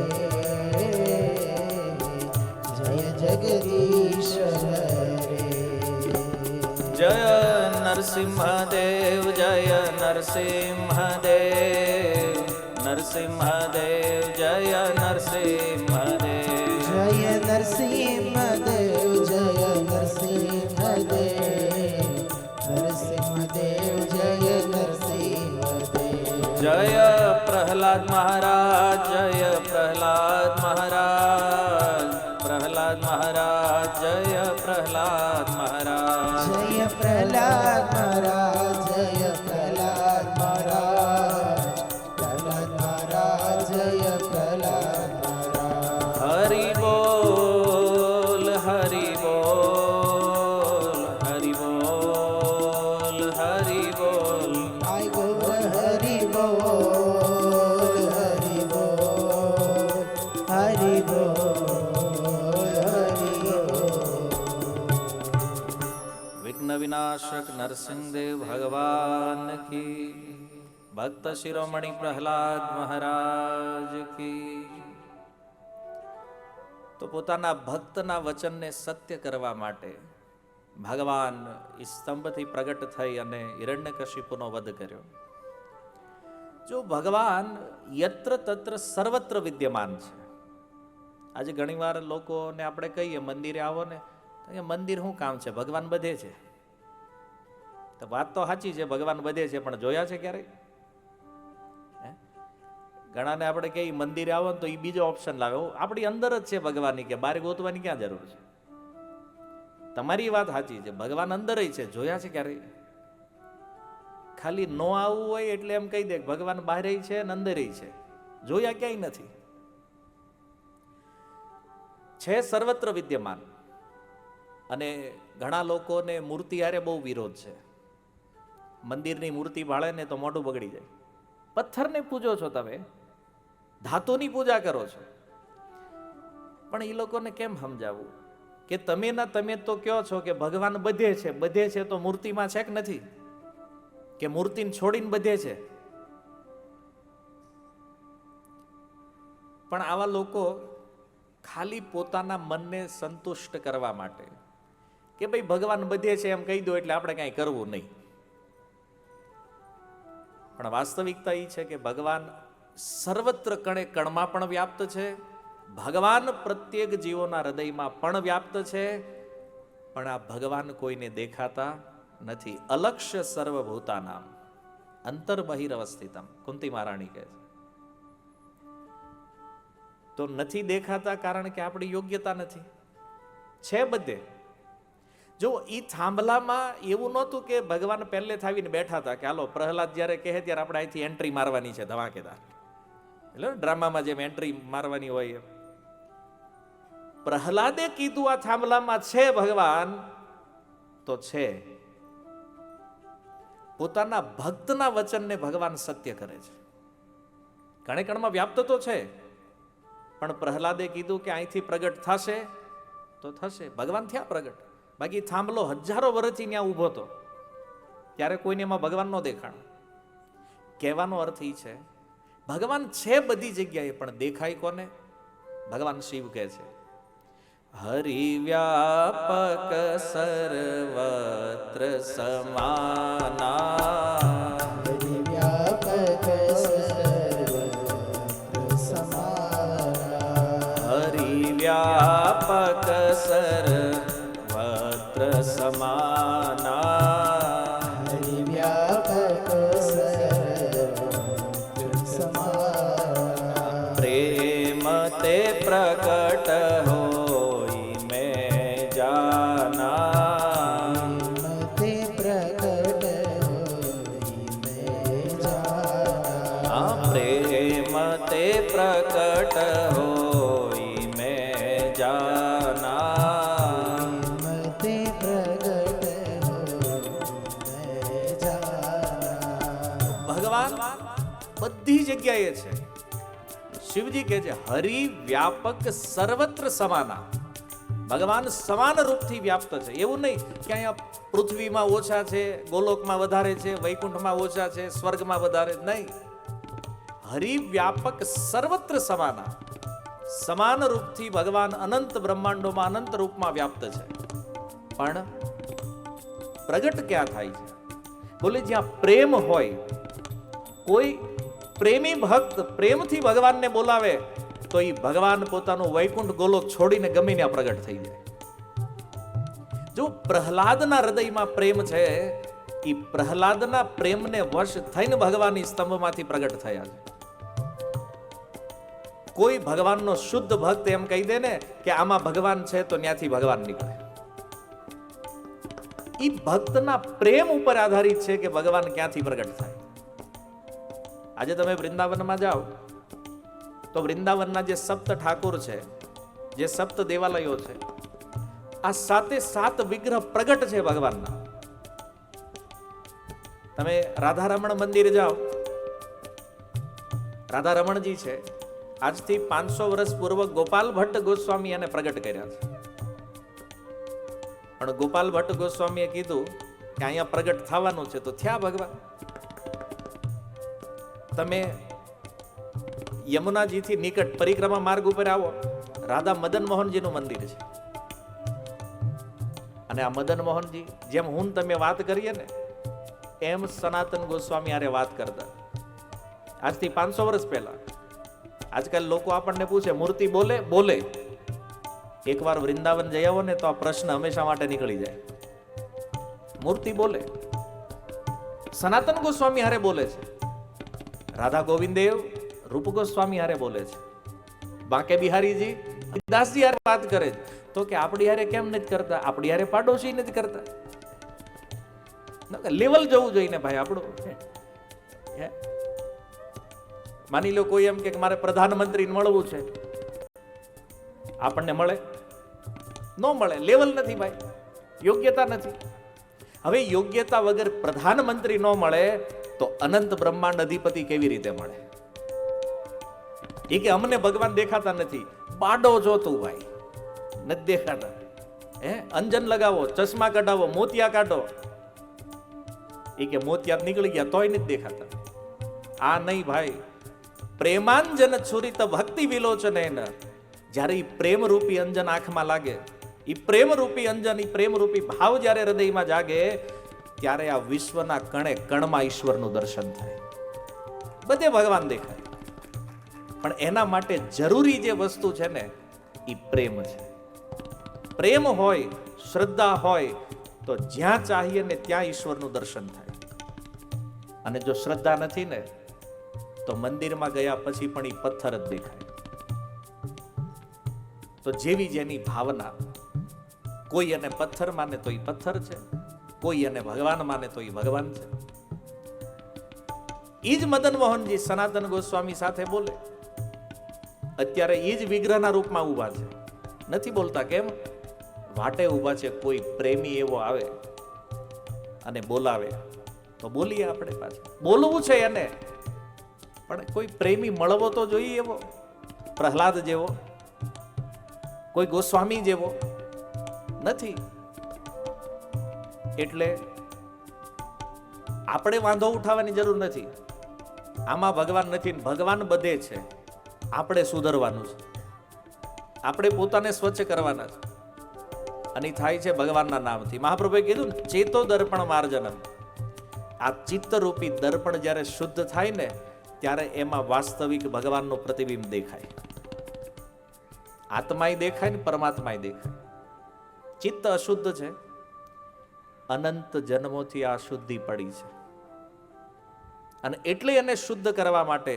જય જગદીશ હરે. જય નરસિંહદેવ, જય નરસિંહદેવ, નરસિંહદેવ જય નરસિંહદેવ, જય નરસિંહદેવ, જય નરસિંહદેવ, નરસિંહદેવ જય નરસિંહદેવ. જય પ્રહલાદ મહારાજ, જય પ્રહલાદ મહારાજ, પ્રહલાદ મહારાજ જય પ્રહલાદ મહારાજ, જય પ્રહલાદ મહારાજ, જય પ્રહલાદ મહારાજ, પ્રહલાદ મહારાજ જય પ્રહલાદ મહારાજ. હરિ બોલ, હરિ બોલ, હરિ બોલ, હરિ બોલ. આય ગોર હરિ બોલ, હરિ બોલ, હરિ બોલ, હરિ બોલ. વિઘ્ન વિનાશક નરસિંહદેવ ભગવાન કી, ભક્ત શિરોમણી પ્રહલાદ મહારાજ કી. તો પોતાના ભક્તના વચનને સત્ય કરવા માટે ભગવાન એ સ્તંભથી પ્રગટ થઈ અને હિરણ્યકશિપુનો વધ કર્યો. જો ભગવાન યત્ર તત્ર સર્વત્ર વિદ્યમાન છે. આજે ઘણીવાર લોકોને આપણે કહીએ મંદિરે આવો ને, તો મંદિર શું કામ છે, ભગવાન બધે છે. તો વાત તો સાચી છે, ભગવાન બધે છે, પણ જોયા છે ક્યારેય? ઘણાને આપણે કહીએ મંદિરે આવો ને તો એ બીજો ઓપ્શન લાવે, આપણી અંદર જ છે ભગવાનની, કે બહાર ગોતવાની ક્યાં જરૂર છે? તમારી વાત સાચી છે, ભગવાન અંદર છે, જોયા છે ક્યારેય? ખાલી નો આવવું હોય એટલે એમ કહી દે ભગવાન બહાર છે ને અંદર છે, જોયા ક્યાંય નથી. છે સર્વત્ર વિદ્યમાન. અને ઘણા લોકોને મૂર્તિ હારે બહુ વિરોધ છે. મંદિરની મૂર્તિ ભાળે ને તો મોઢું બગડી જાય. પથ્થરને પૂજો છો તમે, ધાતુની પૂજા કરો છો. પણ એ લોકોને કેમ સમજાવવું કે તમે તો કહો છો કે ભગવાન બધે છે તો મૂર્તિમાં છે કે નથી, કે મૂર્તિને છોડીને બધે છે. પણ આવા લોકો ખાલી પોતાના મનને સંતુષ્ટ કરવા માટે કે ભાઈ ભગવાન બધે છે એમ કહી દો એટલે આપણે કાંઈ કરવું નહીં. પણ વાસ્તવિકતા એ છે કે ભગવાન સર્વત્ર કણે કણમાં પણ વ્યાપ્ત છે, ભગવાન પ્રત્યેક જીવોના હૃદયમાં પણ વ્યાપ્ત છે. પણ આ ભગવાન કોઈને દેખાતા નથી. અલક્ષ્ય સર્વભૂતાનામ અંતર્બહિરવસ્થિતમ, કુંતી મહારાણી કહે છે. તો નથી દેખાતા કારણ કે આપણી યોગ્યતા નથી. છે બધે. જો ઈ થાંભલામાં એવું નહોતું કે ભગવાન પહેલે થાવીને બેઠા હતા કે હાલો પ્રહલાદ જ્યારે કહે ત્યારે આપણે અહીંથી એન્ટ્રી મારવાની છે ધમાકેદાર, એટલે ડ્રામામાં જેમ એન્ટ્રી મારવાની હોય એમ. પ્રહલાદે કીધું આ થાંભલામાં છે ભગવાન તો છે. પોતાના ભક્તના વચનને ભગવાન સત્ય કરે છે. કણે કણમાં વ્યાપ્ત તો છે, પણ પ્રહલાદે કીધું કે અહીંથી પ્રગટ થશે તો થશે. ભગવાન થયા પ્રગટ. બાકી થાંભલો હજારો વર્ષથી ત્યાં ઊભો હતો ત્યારે કોઈને એમાં ભગવાન નો દેખાણ. કહેવાનો અર્થ એ છે ભગવાન છે બધી જગ્યાએ પણ દેખાય કોને? ભગવાન શિવ કહે છે હરિવ્યાપક સર્વત્ર સમાના, હરિવ્યાપક સર્વત્ર સમાના, હરિવ્યાપક સર્વત્ર સમાના, હરિવ્યાપક સર્વત્ર સમાના. પ્રેમ તે પ્રકટ હોઈ મેં જાના, તે પ્રકટ હોઈ મેં જાના. પ્રેમ તે પ્રકટ હોઈ મેં જાના, તે પ્રગટ હોઈ જાના. ભગવાન બધી જગ્યાએ છે. શિવજી કહે છે હરિ વ્યાપક સર્વત્ર સમાના. ભગવાન સમાન રૂપથી વ્યાપ્ત છે. એવું નહીં કે અહીંયા પૃથ્વીમાં ઓછા છે, ગોલોકમાં વધારે છે, વૈકુંઠમાં ઓછા છે, સ્વર્ગમાં વધારે નહીં. હરિ વ્યાપક સર્વત્ર સમાના. સમાન રૂપથી ભગવાન અનંત બ્રહ્માંડોમાં અનંત રૂપમાં વ્યાપ્ત છે. પણ પ્રગટ ક્યાં થાય છે? બોલે જ્યાં પ્રેમ હોય, કોઈ પ્રેમી ભક્ત પ્રેમથી ભગવાનને બોલાવે તો એ ભગવાન પોતાનું વૈકુંઠ ગોલોક છોડીને ગમે ત્યાં પ્રગટ થઈ જાય. જો પ્રહલાદના હૃદયમાં પ્રેમ છે, એ પ્રહલાદના પ્રેમને વશ થઈને ભગવાનની સ્તંભમાંથી પ્રગટ થયા છે. કોઈ ભગવાનનો શુદ્ધ ભક્ત એમ કહી દે ને કે આમાં ભગવાન છે તો ત્યાંથી ભગવાન નીકળે. એ ભક્તના પ્રેમ ઉપર આધારિત છે કે ભગવાન ક્યાંથી પ્રગટ થાય. આજે તમે વૃંદાવનમાં જાઓ તો વૃંદાવનના જે સપ્ત ઠાકોર છે, જે સપ્ત દેવાલયો છે, આ સાતે સાત વિગ્રહ પ્રગટ છે ભગવાનના. તમે રાધારમણ મંદિર જાઓ, રાધારમણજી છે, આજથી 500 વર્ષ પૂર્વ ગોપાલ ભટ્ટ ગોસ્વામી એને પ્રગટ કર્યા છે. પણ ગોપાલ ભટ્ટ ગોસ્વામીએ કીધું કે અહીંયા પ્રગટ થવાનું છે તો થયા ભગવાન. તમે યમુનાજીથી નિકટ પરિક્રમા માર્ગ ઉપર આવો, રાધા મદન મોહનજીનું મંદિર છે. અને આ મદન મોહનજી જેમ હું તમે વાત કરીએ ને એમ સનાતન ગોસ્વામી આરે વાત કરતા આજથી 500 વર્ષ પહેલા. આજકાલ લોકો આપણને પૂછે મૂર્તિ બોલે? બોલે. એકવાર વૃંદાવન જઈ આવો ને તો આ પ્રશ્ન હંમેશા માટે નીકળી જાય. મૂર્તિ બોલે. સનાતન ગોસ્વામી હારે બોલે છે, રાધા ગોવિંદેવ રૂપ ગોસ્વામી હારે બોલે છે, બાંકે બિહારીજી દાસજી હારે વાત કરે છે. તો કે આપણી હારે કેમ નથી કરતા? આપણી હારે પાડોશી નથી કરતા? લેવલ જવું જોઈએ ને ભાઈ આપણું. માની લો કોઈ એમ કે મારે પ્રધાનમંત્રીને મળવું છે, આપણને મળે? ન મળે. લેવલ નથી ભાઈ, યોગ્યતા નથી. હવે યોગ્યતા વગર પ્રધાનમંત્રી ન મળે તો અનંત બ્રહ્માંડ અધિપતિ કેવી રીતે મળે? એ કે અમને ભગવાન દેખાતા નથી. બાડો જો તું ભાઈ, નથી દેખાતા. અંજન લગાવો, ચશ્મા કઢાવો, મોતિયા કાઢો, એ કે મોતિયા નીકળી ગયા તોય નથી દેખાતા. આ નહીં ભાઈ, પ્રેમાંજન છુરિત ભક્તિ વિલોચન. જ્યારે ઈ પ્રેમરૂપી અંજન આંખમાં લાગે, ઈ પ્રેમરૂપી અંજન, ઈ પ્રેમરૂપી ભાવ જ્યારે હૃદયમાં જાગે, ત્યારે આ વિશ્વના કણે કણમાં ઈશ્વરનું દર્શન થાય. બધે ભગવાન દેખાય. પણ એના માટે જરૂરી જે વસ્તુ છે ને, ઈ પ્રેમ છે. પ્રેમ હોય, શ્રદ્ધા હોય, તો જ્યાં ચાહીએ ને ત્યાં ઈશ્વરનું દર્શન થાય. અને જો શ્રદ્ધા નથી ને, તો મંદિરમાં ગયા પછી પણ ઈ પથ્થર જ દેખાય. તો જેવી જેની ભાવના, કોઈ એને પથ્થર માને તો ઈ પથ્થર છે, કોઈ એને ભગવાન માને તો ઈ ભગવાન છે. ઈ જ મદન મોહનજી સનાતન ગોસ્વામી સાથે બોલે. અત્યારે ઈ જ વિગ્રહના રૂપમાં ઊભા છે, નથી બોલતા. કેમ? વાટે ઊભા છે. કોઈ પ્રેમી એવો આવે અને બોલાવે તો બોલીએ આપણે પાછા. બોલવું છે એને, પણ કોઈ પ્રેમી મળવો તો જોઈએ એવો, પ્રહલાદ જેવો, કોઈ ગોસ્વામી જેવો નથી. એટલે આપણે વાંધો ઉઠાવવાની જરૂર નથી. આમાં ભગવાન નથી, ભગવાન બધે છે. આપણે સુધરવાનું છે, આપણે પોતાને સ્વચ્છ કરવાના છે. અને થાય છે ભગવાનના નામથી. મહાપ્રભુએ કીધું ને, ચેતો દર્પણ માર્જનમ. આ ચિત્તરૂપી દર્પણ જ્યારે શુદ્ધ થાય ને, ત્યારે એમાં વાસ્તવિક ભગવાનનું પ્રતિબિંબ દેખાય. આત્માય દેખાય ને પરમાત્માય દેખાય. ચિત્ત અશુદ્ધ છે, અનંત જન્મોથી આ શુદ્ધિ પડી છે. અને એટલે એને શુદ્ધ કરવા માટે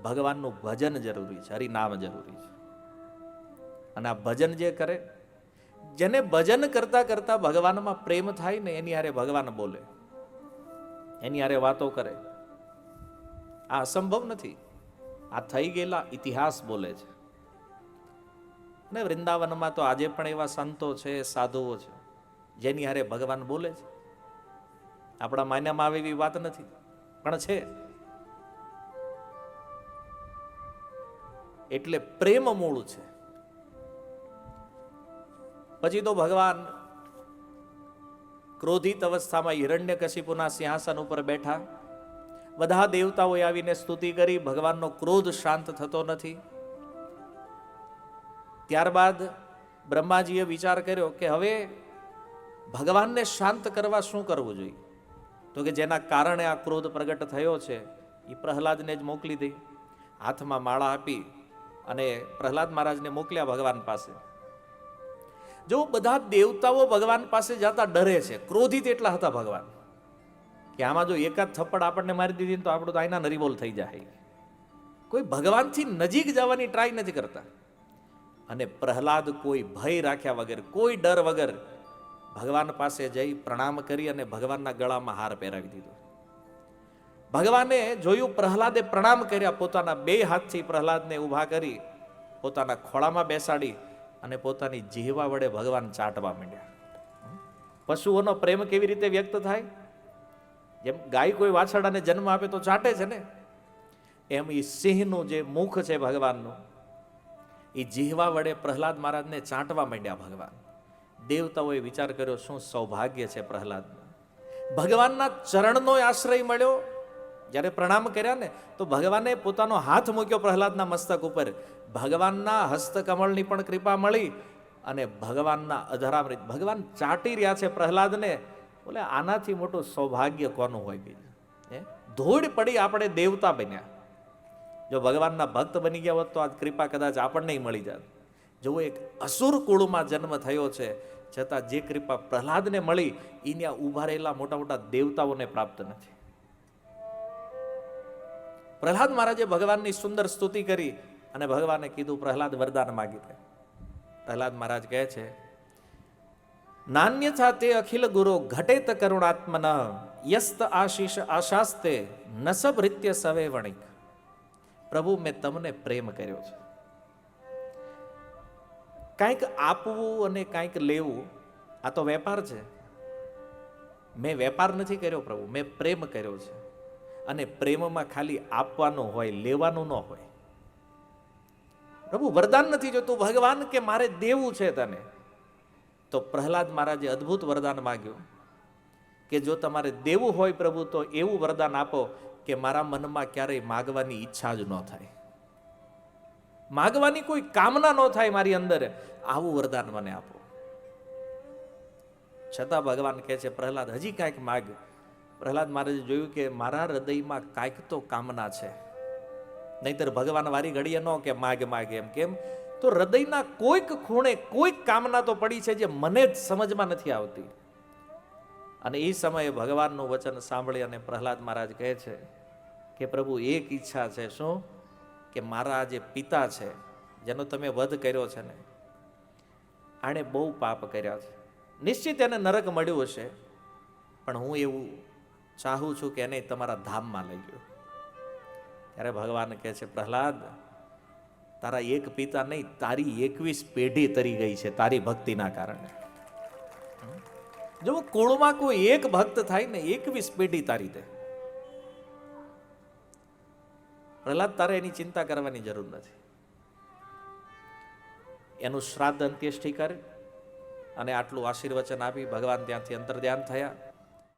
ભગવાનનું ભજન જરૂરી છે, હરિનામ જરૂરી છે. અને આ ભજન જે કરે, જેને ભજન કરતા કરતા ભગવાનમાં પ્રેમ થાય ને, એની હારે ભગવાન બોલે, એની હારે વાતો કરે. આ અસંભવ નથી, આ થઈ ગયેલા ઇતિહાસ બોલે છે. ને વૃંદાવનમાં તો આજે પણ એવા સંતો છે, સાધુઓ છે, જેની હારે ભગવાન બોલે છે. આપણા માન્યામાં આવે એવી વાત નથી, પણ છે. એટલે પ્રેમ મૂળ છે. પછી તો ભગવાન ક્રોધિત અવસ્થામાં હિરણ્યકશિપુના સિંહાસન ઉપર બેઠા. બધા દેવતાઓએ આવીને સ્તુતિ કરી, ભગવાનનો ક્રોધ શાંત થતો નથી. ત્યારબાદ બ્રહ્માજીએ વિચાર કર્યો કે હવે ભગવાનને શાંત કરવા શું કરવું જોઈએ? તો કે જેના કારણે આ ક્રોધ પ્રગટ થયો છે, એ પ્રહલાદને જ મોકલી દઈ. હાથમાં માળા આપી અને પ્રહલાદ મહારાજને મોકલ્યા ભગવાન પાસે. જો બધા દેવતાઓ ભગવાન પાસે જતા ડરે છે, ક્રોધિત એટલા હતા ભગવાન, કે આમાં જો એકાદ થપ્પડ આપણને મારી દીધી તો આપણું તો આઈના નરીબોલ થઈ જાય. કોઈ ભગવાનથી નજીક જવાની ટ્રાય નથી કરતા. અને પ્રહલાદ કોઈ ભય રાખ્યા વગર, કોઈ ડર વગર ભગવાન પાસે જઈ પ્રણામ કરી અને ભગવાનના ગળામાં હાર પહેરાવી દીધો. ભગવાને જોયું, પ્રહલાદે પ્રણામ કર્યા, પોતાના બે હાથથી પ્રહલાદને ઊભા કરી પોતાના ખોળામાં બેસાડી અને પોતાની જીહવા વડે ભગવાન ચાટવા માંડ્યા. પશુઓનો પ્રેમ કેવી રીતે વ્યક્ત થાય? જેમ ગાય કોઈ વાછરડાને જન્મ આપે તો ચાટે છે ને, એમ એ સિંહનું જે મુખ છે ભગવાનનું, એ જીહવા વડે પ્રહલાદ મહારાજને ચાટવા માંડ્યા ભગવાન. દેવતાઓએ વિચાર કર્યો, શું સૌભાગ્ય છે પ્રહલાદનું. ભગવાનના ચરણનો આશ્રય મળ્યો. જ્યારે પ્રણામ કર્યા ને, તો ભગવાને પોતાનો હાથ મૂક્યો પ્રહલાદના મસ્તક ઉપર. ભગવાનના હસ્તકમળની પણ કૃપા મળી અને ભગવાનના અધરામૃત ભગવાન ચાટી રહ્યા છે પ્રહલાદને. બોલે આનાથી મોટું સૌભાગ્ય કોનું હોય બીજું? ધૂળ પડી, આપણે દેવતા બન્યા. જો ભગવાનના ભક્ત બની ગયા હોત તો આ કૃપા કદાચ આપણને મળી જાત. જો એક અસુર કુળમાં જન્મ થયો છે, છતાં જે કૃપા પ્રહલાદને મળી, એને ઉભા રહેલા મોટા મોટા દેવતાઓને પ્રાપ્ત નથી. પ્રહલાદ મહારાજે ભગવાનની સુંદર સ્તુતિ કરી અને ભગવાને કીધું, પ્રહલાદ વરદાન માગી લે. પ્રહલાદ મહારાજ કહે છે, નાન્યથા તે અખિલ ગુરો ઘટેત કરુણાત્મન યસ્ત આશીષ આશાસ્તે નસભૃત્ય સવે વણિક. પ્રભુ, મેં તમને પ્રેમ કર્યો છે. કાંઈક આપવું અને કાંઈક લેવું, આ તો વેપાર છે. મેં વેપાર નથી કર્યો પ્રભુ, મેં પ્રેમ કર્યો છે. અને પ્રેમમાં ખાલી આપવાનું હોય, લેવાનું ન હોય. પ્રભુ વરદાન નથી જોતું ભગવાન કે મારે દેવું છે તને. તો પ્રહલાદ મહારાજે અદ્ભુત વરદાન માંગ્યું કે જો તમારે દેવું હોય પ્રભુ તો એવું વરદાન આપો કે મારા મનમાં ક્યારેય માગવાની ઈચ્છા જ ન થાય, માગવાની કોઈ કામના ન થાય મારી અંદર, આવું વરદાન મને આપો. છતાં ભગવાન કહે છે પ્રહલાદ હજી કાંઈક માગ. પ્રહલાદ મહારાજે જોયું કે મારા હૃદયમાં કાંઈક તો કામના છે, નહીતર ભગવાન વારી ઘડીએ ન કે માગ માગ એમ. કેમ? તો હૃદયના કોઈક ખૂણે કોઈક કામના તો પડી છે જે મને જ સમજમાં નથી આવતી. અને એ સમયે ભગવાનનું વચન સાંભળી અને પ્રહલાદ મહારાજ કહે છે કે પ્રભુ એક ઈચ્છા છે. શું? કે મારા જે પિતા છે જેનો તમે વધ કર્યો છે ને, આણે બહુ પાપ કર્યા છે, નિશ્ચિત એને નરક મળ્યું હશે, પણ હું એવું ચાહું છું કે એને તમારા ધામમાં લઈ ગયો. ત્યારે ભગવાન કહે છે પ્રહલાદ તારા એક પિતા નહીં, તારી 21 પેઢી તરી ગઈ છે તારી ભક્તિના કારણે. જો કુળમાં કોઈ એક ભક્ત થાય ને 21 પેઢી તારી દે. પ્રહલાદ તારે એની ચિંતા કરવાની જરૂર નથી. એનું શ્રાદ્ધ અંત્યેષ્ટિ કર અને આટલું આશીર્વચન આપી ભગવાન ત્યાંથી અંતર્ધ્યાન થયા.